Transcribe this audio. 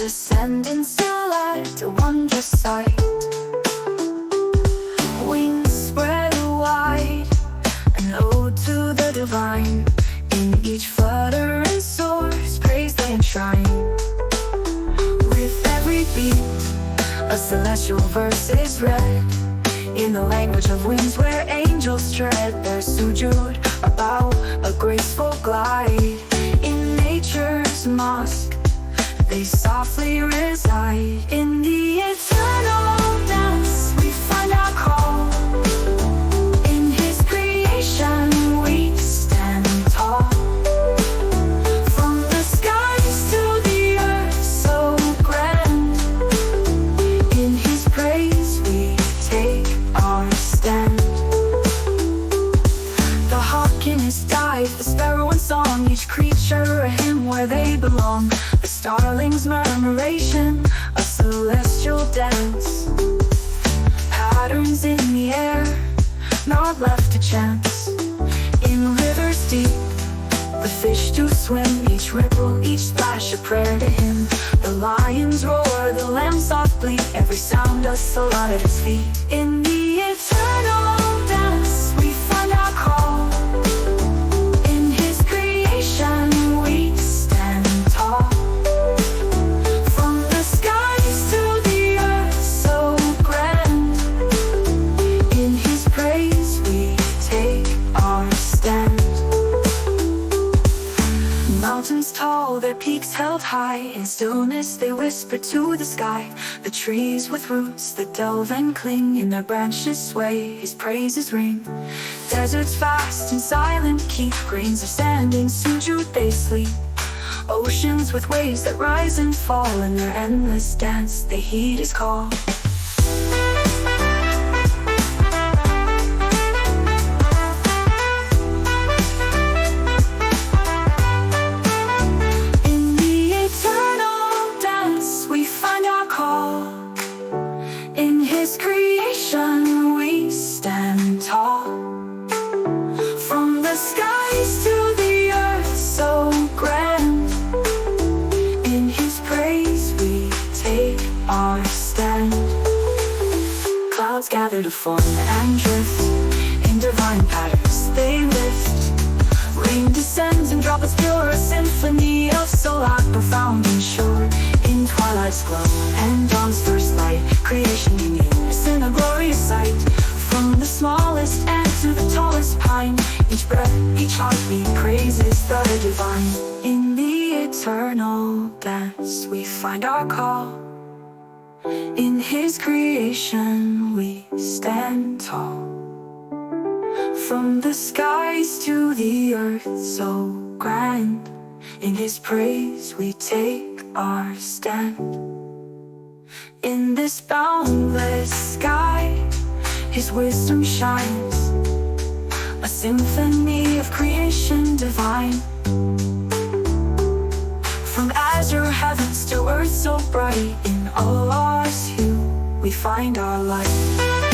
descend in Salat, a wondrous sight. Wings spread wide, an ode to the divine. In each flutter and soars, praise the enshrine. With every beat, a celestial verse is read, in the language of winds where angels tread their sujood, a bow, a graceful glide. In nature's mosque, they softly reside. In the eternal dance, we find our call. In His creation, we stand tall. From the skies to the earth, so grand. In His praise, we take our stand. The hawk in his dive, the sparrow in song, each creature a hymn where they belong. The starlings' murmuration, a celestial dance. Patterns in the air, not left to chance. In rivers deep, the fish do swim, each ripple, each splash a prayer to Him. The lions roar, the lambs soft bleat, every sound a salat at His feet. In the eternal dance, we find our call. In His creation, we stand tall. From the skies to the earth, so grand. In His praise, we take our stand. Mountains tall, their peaks held high, in stillness they whisper to the sky. The trees with roots that delve and cling, in their branches sway, His praises ring. Deserts vast and silent keep, grains of sand in sujood they sleep. Oceans with waves that rise and fall, in their endless dance they heed His call. In the eternal dance, we find our call. In His creation, we stand tall. From the skies to the earth, so grand. In His praise, we take our stand. Clouds gather to form and drift, in divine patterns they lift. Rain descends and droplets pure, a symphony of Salat, profound and sure. In twilight's glow and dawn's first light, creation in unison, a glorious sight. From the smallest ant to the tallest pine, each breath, each heartbeat praises the divine. In the eternal dance, we find our call. In His creation, we stand tall. From the skies to the earth, so grand. In His praise, we take our stand. In this boundless sky, His wisdom shines, a symphony of creation divine. From azure heavens to earth so bright, in Allah's hue we find our light.